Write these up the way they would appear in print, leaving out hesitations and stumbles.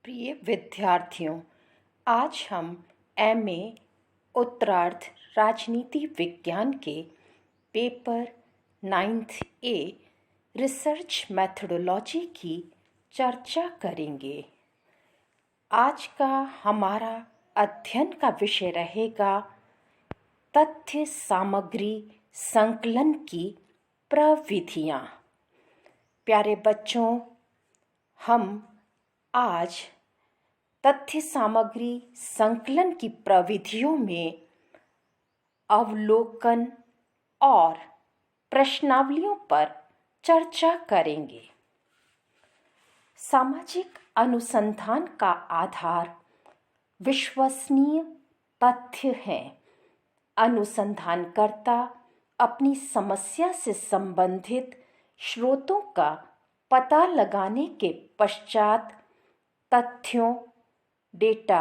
प्रिय विद्यार्थियों, आज हम एमए उत्तरार्ध राजनीति विज्ञान के paper 9th a research methodology की चर्चा करेंगे। आज का हमारा अध्ययन का विषय रहेगा तथ्य सामग्री संकलन की प्रविधियाँ। प्यारे बच्चों, हम आज तथ्य सामग्री संकलन की प्रविधियों में अवलोकन और प्रश्नावलियों पर चर्चा करेंगे। सामाजिक अनुसंधान का आधार विश्वसनीय तथ्य हैं। अनुसंधानकर्ता अपनी समस्या से संबंधित स्रोतों का पता लगाने के पश्चात तथ्यों, डेटा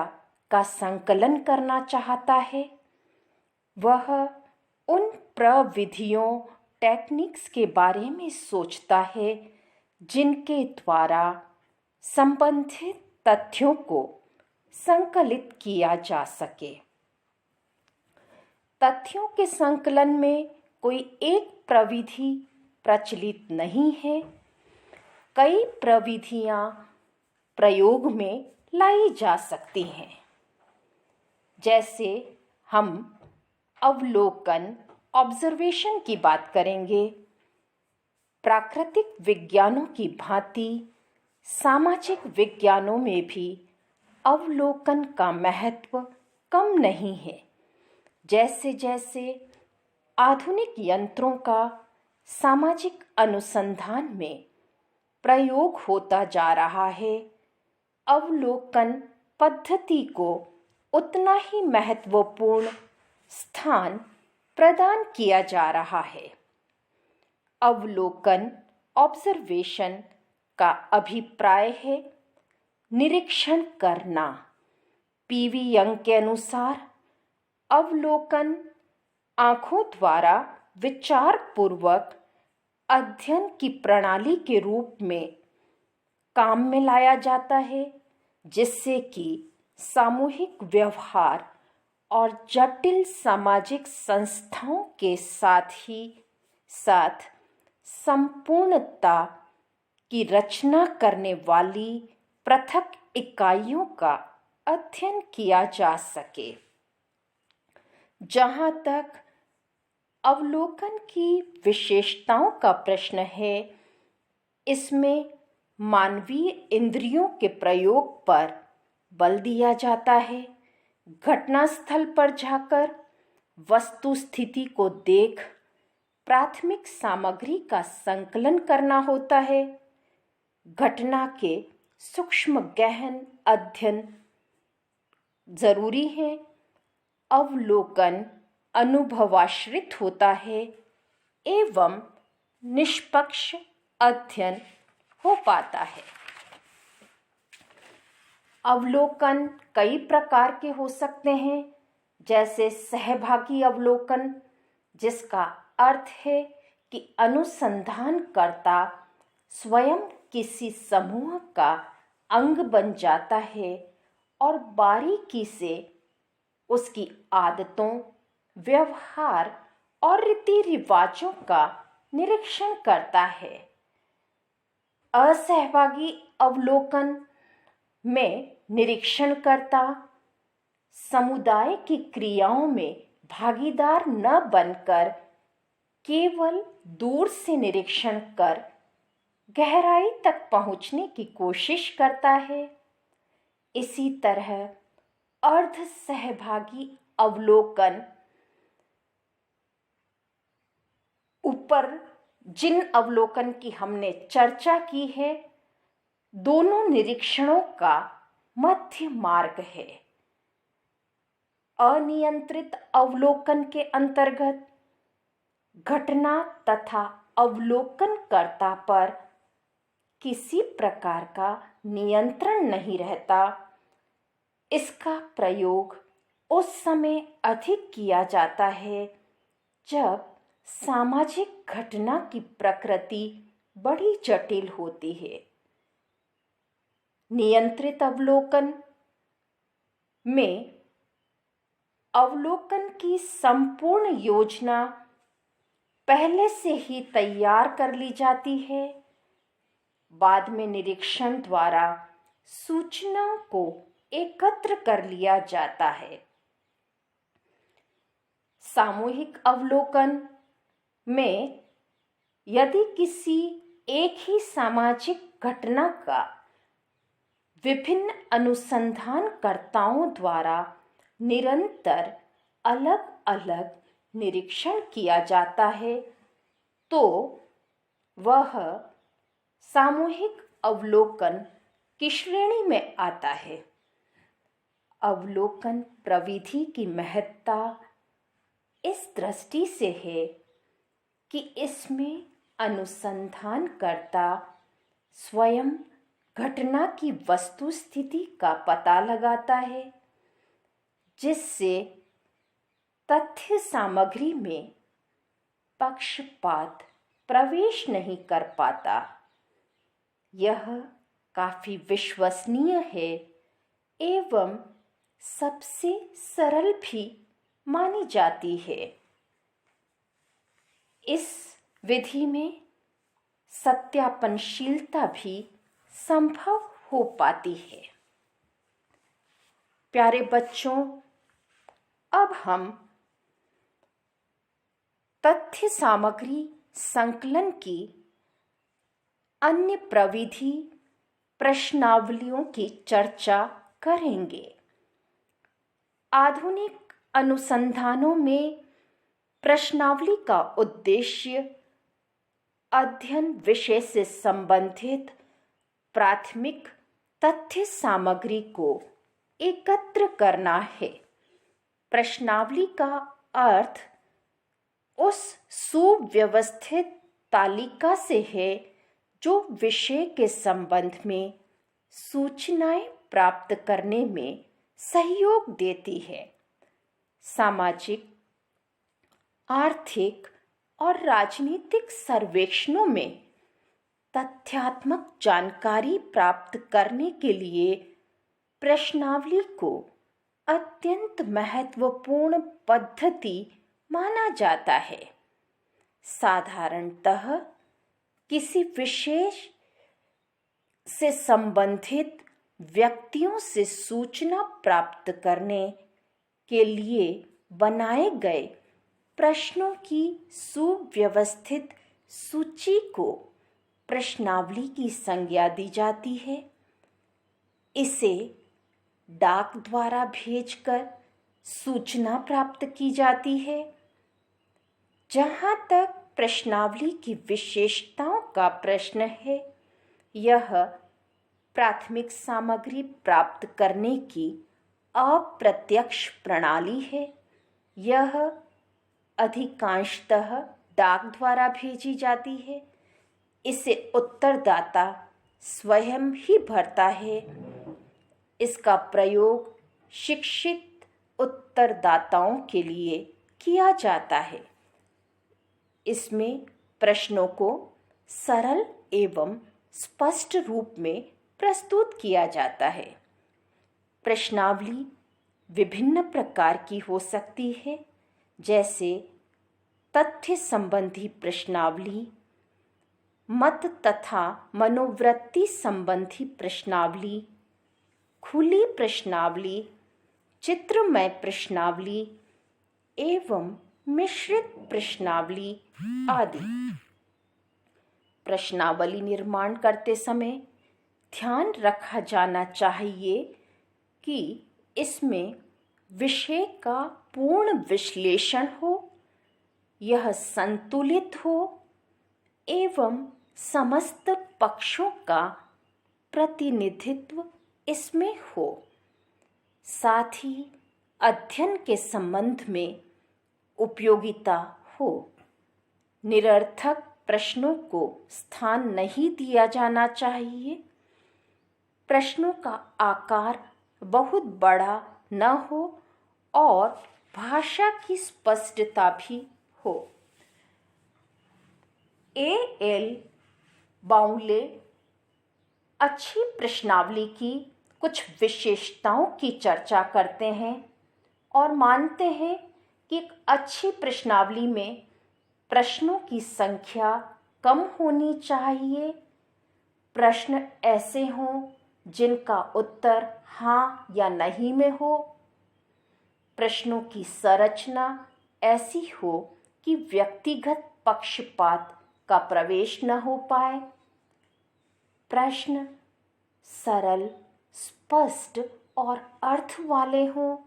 का संकलन करना चाहता है। वह उन प्रविधियों, टेक्निक्स के बारे में सोचता है जिनके द्वारा संबंधित तथ्यों को संकलित किया जा सके। तथ्यों के संकलन में कोई एक प्रविधि प्रचलित नहीं है। कई प्रविधियां प्रयोग में लाई जा सकती हैं। जैसे हम अवलोकन, ऑब्जर्वेशन की बात करेंगे। प्राकृतिक विज्ञानों की भांति सामाजिक विज्ञानों में भी अवलोकन का महत्व कम नहीं है। जैसे जैसे आधुनिक यंत्रों का सामाजिक अनुसंधान में प्रयोग होता जा रहा है, अवलोकन पद्धति को उतना ही महत्वपूर्ण स्थान प्रदान किया जा रहा है। अवलोकन, ऑब्जर्वेशन का अभिप्राय है निरीक्षण करना। पीवी यंग के अनुसार अवलोकन आँखों द्वारा विचारपूर्वक अध्ययन की प्रणाली के रूप में काम में लाया जाता है, जिससे कि सामूहिक व्यवहार और जटिल सामाजिक संस्थाओं के साथ ही साथ संपूर्णता की रचना करने वाली पृथक इकाइयों का अध्ययन किया जा सके। जहाँ तक अवलोकन की विशेषताओं का प्रश्न है, इसमें मानवीय इंद्रियों के प्रयोग पर बल दिया जाता है। घटनास्थल पर जाकर वस्तु स्थिति को देख प्राथमिक सामग्री का संकलन करना होता है। घटना के सूक्ष्म गहन अध्ययन जरूरी है। अवलोकन अनुभवाश्रित होता है एवं निष्पक्ष अध्ययन हो पाता है। अवलोकन कई प्रकार के हो सकते हैं, जैसे सहभागी अवलोकन, जिसका अर्थ है कि अनुसंधानकर्ता स्वयं किसी समूह का अंग बन जाता है और बारीकी से उसकी आदतों, व्यवहार और रीति रिवाजों का निरीक्षण करता है। असहभागी अवलोकन में निरीक्षणकर्ता समुदाय की क्रियाओं में भागीदार न बनकर केवल दूर से निरीक्षण कर गहराई तक पहुंचने की कोशिश करता है। इसी तरह अर्ध सहभागी अवलोकन ऊपर जिन अवलोकन की हमने चर्चा की है, दोनों निरीक्षणों का मध्य मार्ग है। अनियंत्रित अवलोकन के अंतर्गत घटना तथा अवलोकनकर्ता पर किसी प्रकार का नियंत्रण नहीं रहता। इसका प्रयोग उस समय अधिक किया जाता है जब सामाजिक घटना की प्रकृति बड़ी जटिल होती है। नियंत्रित अवलोकन में अवलोकन की संपूर्ण योजना पहले से ही तैयार कर ली जाती है। बाद में निरीक्षण द्वारा सूचनाओं को एकत्र कर लिया जाता है। सामूहिक अवलोकन में यदि किसी एक ही सामाजिक घटना का विभिन्न अनुसंधानकर्ताओं द्वारा निरंतर अलग अलग निरीक्षण किया जाता है तो वह सामूहिक अवलोकन की श्रेणी में आता है। अवलोकन प्रविधि की महत्ता इस दृष्टि से है कि इसमें अनुसंधानकर्ता स्वयं घटना की वस्तुस्थिति का पता लगाता है, जिससे तथ्य सामग्री में पक्षपात प्रवेश नहीं कर पाता। यह काफी विश्वसनीय है एवं सबसे सरल भी मानी जाती है। इस विधि में सत्यापनशीलता भी संभव हो पाती है। प्यारे बच्चों, अब हम तथ्य सामग्री संकलन की अन्य प्रविधि प्रश्नावलियों की चर्चा करेंगे। आधुनिक अनुसंधानों में प्रश्नावली का उद्देश्य अध्ययन विषय से संबंधित प्राथमिक तथ्य सामग्री को एकत्र करना है। प्रश्नावली का अर्थ उस सुव्यवस्थित तालिका से है जो विषय के संबंध में सूचनाएं प्राप्त करने में सहयोग देती है। सामाजिक, आर्थिक और राजनीतिक सर्वेक्षणों में तथ्यात्मक जानकारी प्राप्त करने के लिए प्रश्नावली को अत्यंत महत्वपूर्ण पद्धति माना जाता है। साधारणतः किसी विशेष से संबंधित व्यक्तियों से सूचना प्राप्त करने के लिए बनाए गए प्रश्नों की सुव्यवस्थित सूची को प्रश्नावली की संज्ञा दी जाती है। इसे डाक द्वारा भेजकर सूचना प्राप्त की जाती है। जहाँ तक प्रश्नावली की विशेषताओं का प्रश्न है, यह प्राथमिक सामग्री प्राप्त करने की अप्रत्यक्ष प्रणाली है। यह अधिकांशतः डाक द्वारा भेजी जाती है। इसे उत्तरदाता स्वयं ही भरता है। इसका प्रयोग शिक्षित उत्तरदाताओं के लिए किया जाता है। इसमें प्रश्नों को सरल एवं स्पष्ट रूप में प्रस्तुत किया जाता है। प्रश्नावली विभिन्न प्रकार की हो सकती है, जैसे तथ्य संबंधी प्रश्नावली, मत तथा मनोवृत्ति संबंधी प्रश्नावली, खुली प्रश्नावली, चित्रमय प्रश्नावली एवं मिश्रित प्रश्नावली आदि। प्रश्नावली निर्माण करते समय ध्यान रखा जाना चाहिए कि इसमें विषय का पूर्ण विश्लेषण हो, यह संतुलित हो एवं समस्त पक्षों का प्रतिनिधित्व इसमें हो। साथ ही अध्ययन के संबंध में उपयोगिता हो। निरर्थक प्रश्नों को स्थान नहीं दिया जाना चाहिए। प्रश्नों का आकार बहुत बड़ा न हो और भाषा की स्पष्टता भी हो। A.L. बाउले अच्छी प्रश्नावली की कुछ विशेषताओं की चर्चा करते हैं और मानते हैं कि एक अच्छी प्रश्नावली में प्रश्नों की संख्या कम होनी चाहिए। प्रश्न ऐसे हों जिनका उत्तर हाँ या नहीं में हो। प्रश्नों की संरचना ऐसी हो कि व्यक्तिगत पक्षपात का प्रवेश न हो पाए। प्रश्न सरल, स्पष्ट और अर्थ वाले हों।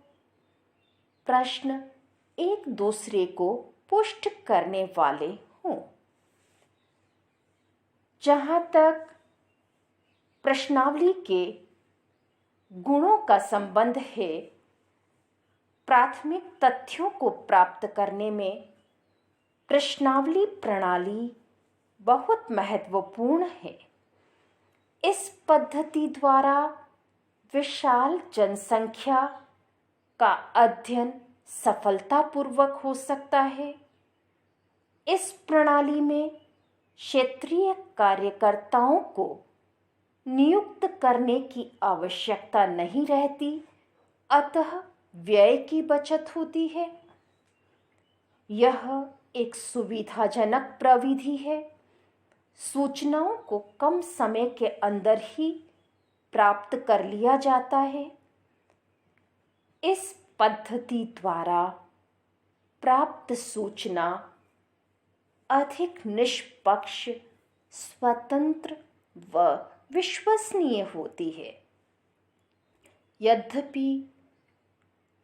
प्रश्न एक दूसरे को पुष्ट करने वाले हों। जहाँ तक प्रश्नावली के गुणों का संबंध है, प्राथमिक तथ्यों को प्राप्त करने में प्रश्नावली प्रणाली बहुत महत्वपूर्ण है। इस पद्धति द्वारा विशाल जनसंख्या का अध्ययन सफलतापूर्वक हो सकता है। इस प्रणाली में क्षेत्रीय कार्यकर्ताओं को नियुक्त करने की आवश्यकता नहीं रहती, अतः व्यय की बचत होती है। यह एक सुविधाजनक प्रविधि है। सूचनाओं को कम समय के अंदर ही प्राप्त कर लिया जाता है। इस पद्धति द्वारा प्राप्त सूचना अधिक निष्पक्ष, स्वतंत्र व विश्वसनीय होती है। यद्यपि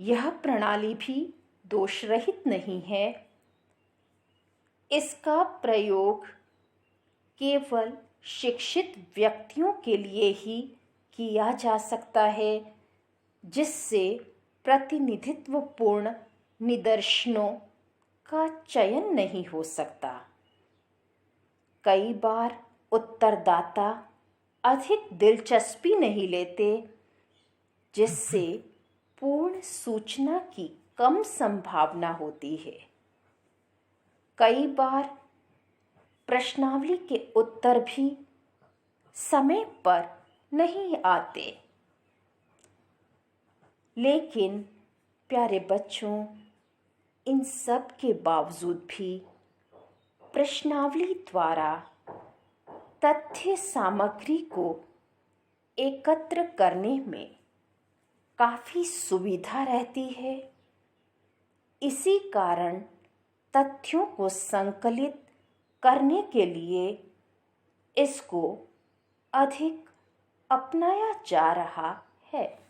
यह प्रणाली भी दोषरहित नहीं है। इसका प्रयोग केवल शिक्षित व्यक्तियों के लिए ही किया जा सकता है, जिससे प्रतिनिधित्वपूर्ण निदर्शनों का चयन नहीं हो सकता। कई बार उत्तरदाता अधिक दिलचस्पी नहीं लेते, जिससे पूर्ण सूचना की कम संभावना होती है। कई बार प्रश्नावली के उत्तर भी समय पर नहीं आते। लेकिन प्यारे बच्चों, इन सब के बावजूद भी प्रश्नावली द्वारा तथ्य सामग्री को एकत्र करने में काफ़ी सुविधा रहती है। इसी कारण तथ्यों को संकलित करने के लिए इसको अधिक अपनाया जा रहा है।